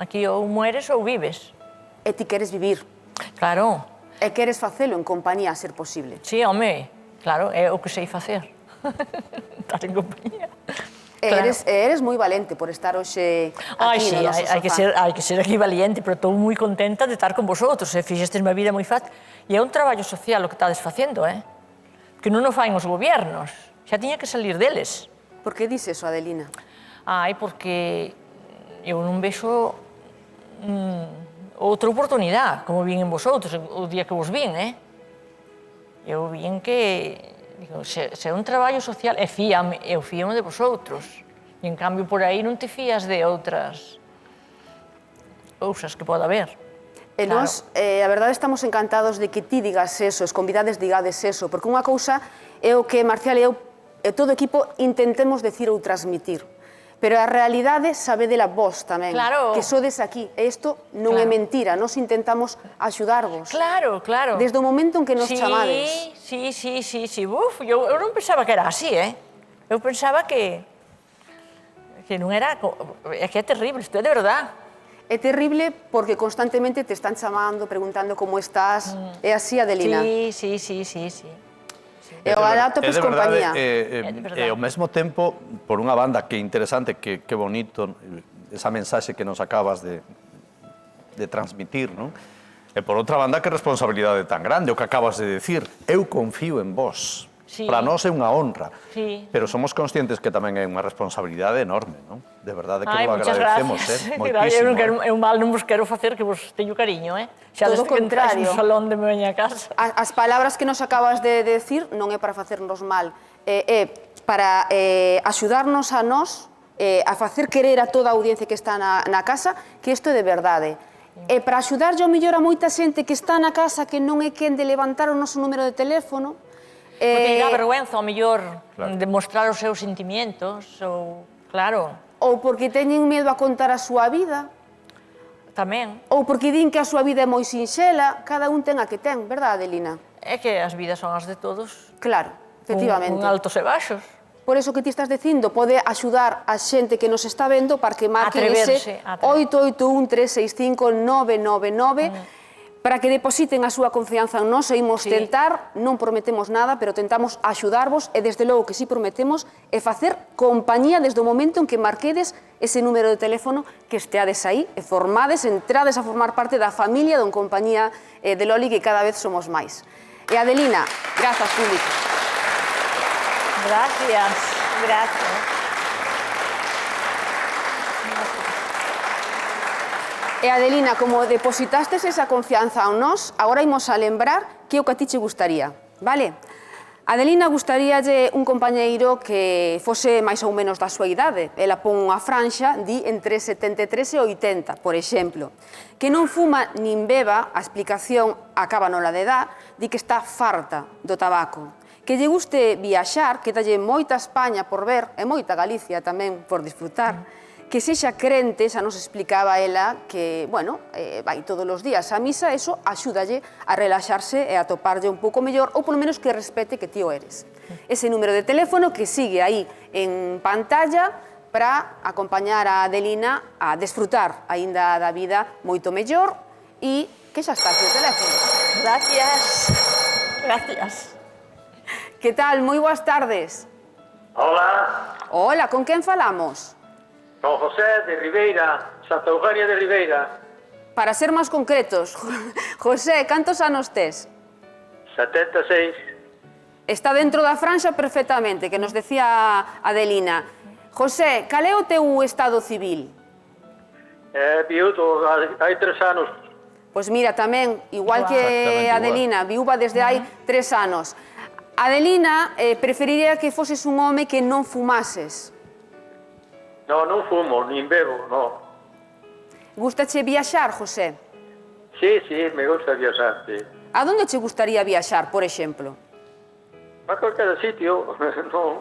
Aquí ou mueres ou vives. E ti queres vivir. Claro. E queres facelo en compañía, a ser posible. Sí, home, claro, é o que sei facer. Estar en compañía. Eres moi valente por estar hoxe aquí no noso sofá. Hai que ser aquí valiente, pero estou moi contenta de estar con vosotros. Fixestes a vida moi fácil. E é un traballo social o que estades facendo, que non o faen os gobiernos. Xa tiña que salir deles. Por que dices eso, Adelina? Porque eu non vexo outra oportunidade, como vin en vosotros, o día que vos vin, Eu vin que, se é un traballo social, eu fíame de vosotros. E, en cambio, por aí non te fías de outras cousas que poda haber. E nós, a verdade, estamos encantados de que ti digas eso, os convidades digades eso, porque unha cousa é o que Marcial e eu, e todo o equipo, intentemos decir ou transmitir. Pero a realidade sabedela vos tamén, que sodes aquí. E isto non é mentira, nós intentamos axudarvos. Claro, claro. Desde o momento en que nos chamades. Sí. Uf, eu non pensaba que era así, Eu pensaba que non era... É que é terrible, isto é de verdad. É terrible porque constantemente te están chamando, preguntando como estás. É así, Adelina? Sí. E ojalá topes compañía. E ao mesmo tempo, por unha banda que interesante, que bonito, esa mensaxe que nos acabas de transmitir, non? E por outra banda, que responsabilidade tan grande, o que acabas de decir. Eu confío en vos. Para nós é unha honra. Pero somos conscientes que tamén é unha responsabilidade enorme, non? De verdade que vos agradecemos, moitísimo. Eu mal non vos quero facer, que vos teño cariño, Xa todo desde que entrais no salón de miña casa. As palabras que nos acabas de decir non é para facernos mal, é para axudarnos a nós, a facer querer a toda a audiencia que está na casa, que isto é de verdade. E para axudarlle ao mellor a moita xente que está na casa, que non é quen de levantar o noso número de teléfono, porque dá vergüenza, ao mellor, de mostrar os seus sentimientos, ou, claro. Ou porque teñen medo a contar a súa vida. Tamén. Ou porque din que a súa vida é moi sinxela, cada un ten a que ten, verdade, Adelina? É que as vidas son as de todos. Claro, efectivamente. Con altos e baixos. Por eso que ti estás dicindo, pode axudar a xente que nos está vendo para que marquen ese 881-365-999 para que depositen a súa confianza en nós e imos tentar, non prometemos nada, pero tentamos axudarvos e desde logo que si prometemos é facer compañía desde o momento en que marquedes ese número de teléfono, que esteades aí e formades, entrades a formar parte da familia don compañía de Loli, que cada vez somos máis. E Adelina, grazas, público. Gracias. E Adelina, como depositastes esa confianza a nós, agora imos a lembrar que o que a ti che gustaría, vale? Adelina gustaríalle un compañeiro que fose máis ou menos da súa idade. Ela pon unha franxa, di entre 73 e 80, por exemplo. Que non fuma nin beba, a explicación acaba nola de edad, di que está farta do tabaco. Que lle guste viaxar, que dalle moita España por ver, e moita Galicia tamén por disfrutar. Que sexa crente, xa nos explicaba ela, que, bueno, vai todos os días á misa, eso axúdalle a relaxarse e a toparlle un pouco mellor, ou polo menos que respete que ti o eres. Ese número de teléfono que sigue aí en pantalla para acompañar a Adelina a desfrutar aínda da vida moito mellor e que xa está aquí o teléfono. Gracias. Que tal? Moi boas tardes. Hola. Hola, con quen falamos? Con José de Ribeira, Santa Eugenia de Ribeira. Para ser máis concretos, José, cantos anos tes? 76. Está dentro da franxa perfectamente, que nos decía Adelina. José, cal é o teu estado civil? Viudo, hai 3 anos. Pois mira, tamén, igual que Adelina, viúva desde hai 3 anos. Adelina preferiría que foses un home que non fumases. No, non fumo, nin bebo, no. Gustache viaxar, José? Sí, me gusta viaxar, sí. A donde che gustaría viaxar, por exemplo? A calquera sitio,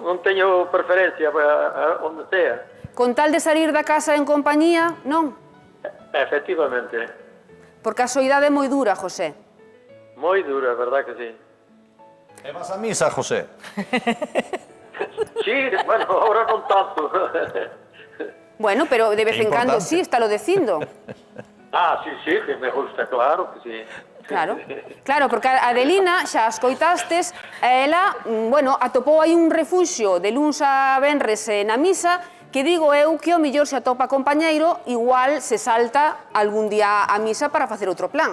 non teño preferencia para onde sea. Con tal de salir da casa en compañía, non? Efectivamente. Porque a soidade é moi dura, José. Moi dura, verdad que sí. E vas a misa, José? Sí, bueno, ahora non tanto. Bueno, pero de vez É en cando importante. sí, está lo dicindo. Ah, sí, que me gusta, claro que sí. Claro, claro, porque a Adelina, xa as coitastes, ela, bueno, atopou aí un refuxio de luns a venres na misa, que digo eu que o mellor se atopa compañeiro, igual se salta algún día a misa para facer outro plan.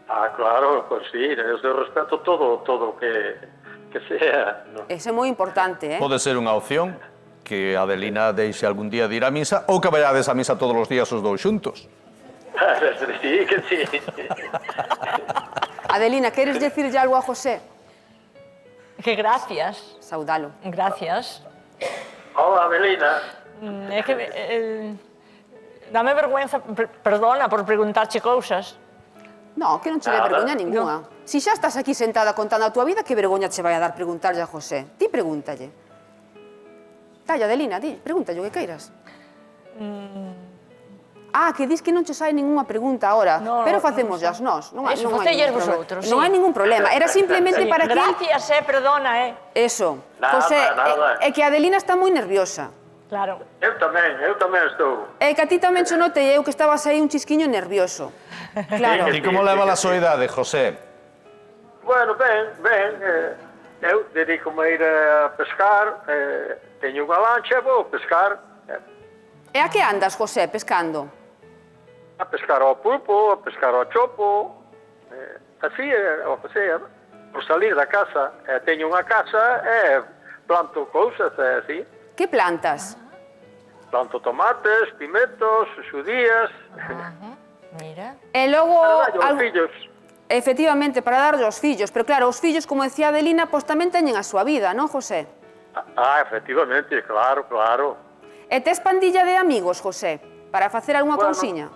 Ah, claro, pues sí, yo respeto todo que sea, ¿no? Ese é moi importante, Pode ser unha opción que Adelina deixe algún día de ir a misa ou que vayades a misa todos os días os dous xuntos. Sí, que sí. Adelina, queres decirlle algo a José? Que gracias, Saudalo. gracias. Hola, Adelina. É que dame vergüenza, perdona por preguntarche cousas. No, que non che dé Nada. vergoña ninguna. Si xa estás aquí sentada contando a tua vida, que vergoña che vai a dar preguntarlle a José? Ti pregúntalle. Calla, Adelina, di, pregúntalle o que queiras. Ah, que dis que non che sai ninguna pregunta ahora, No, pero no, facemos no, as nós. Non Eso, non facelles ningún problema. vosotros, Non sí. hai ningún problema. Era simplemente para que... Gracias, perdona, Eso. Nada, José, nada. é que a Adelina está moi nerviosa. Claro. Eu tamén estou. É que a ti tamén che notei eu que estabas aí un chisquiño nervioso. Claro. E como leva a súa idade, José? Bueno, ben, eu dedico-me a ir a pescar, teño unha lancha, vou pescar, E a que andas, José, pescando? a pescar ao pulpo, a pescar ao chopo, así, ao que sea, por salir da casa, teño unha casa, planto cousas, así, Que plantas? planto tomates, pimentos, xudías, Mira. E logo... para darlle aos algo- fillos. Efectivamente, para darlle aos fillos. Pero claro, os fillos, como decía Adelina, pois tamén teñen a súa vida, non, José? Ah, efectivamente, claro. E tes pandilla de amigos, José, para facer algunha Bueno. cousiña?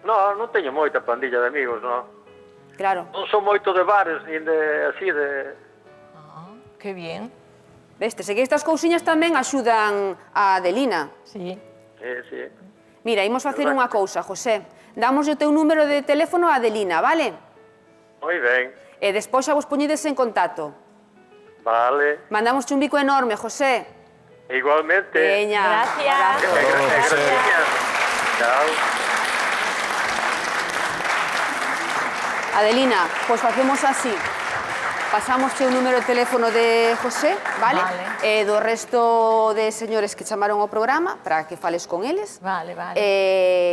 Non teño moita pandilla de amigos, non. Claro. Non son moito de bares, nin de, así, de... Qué bien. Veste, que estas cousiñas tamén axudan a Adelina. Sí. Sí. Mira, imos facer unha cousa, José. Damos o teu número de teléfono a Adelina, vale? Moi ben, E despois xa vos poñedes en contacto. vale. Mandamos un bico enorme, José. Igualmente. Veña. Gracias. Gracias. Chao. Adelina, pois facemos así. Pasamos o número de teléfono de José, vale? Vale. E do resto de señores que chamaron ao programa para que fales con eles. Vale, vale.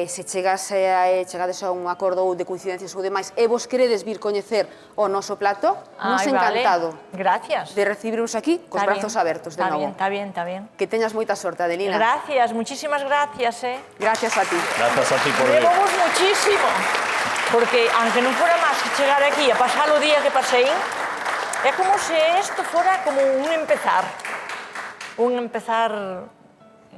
Se chegades a un acordo ou de coincidencias ou demais e vos queredes vir coñecer o noso plató, nos Ay, encantado vale. Gracias. de recibiros aquí cos Está brazos bien. abertos de Está novo. bien, está bien, está bien. Que teñas moita sorte, Adelina. Gracias, muchísimas gracias, Gracias a ti. Gracias a ti por ir. Levamos muchísimo. Porque, aunque non fora máis que chegar aquí a pasar o día que pasei, é como se isto fora como un empezar. Un empezar,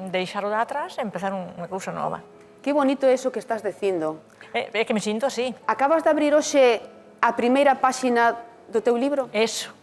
deixar o de atrás e empezar unha cousa nova. Que bonito eso que estás dicindo. É que me sinto así. Acabas de abrir hoxe a primeira páxina do teu libro? Eso.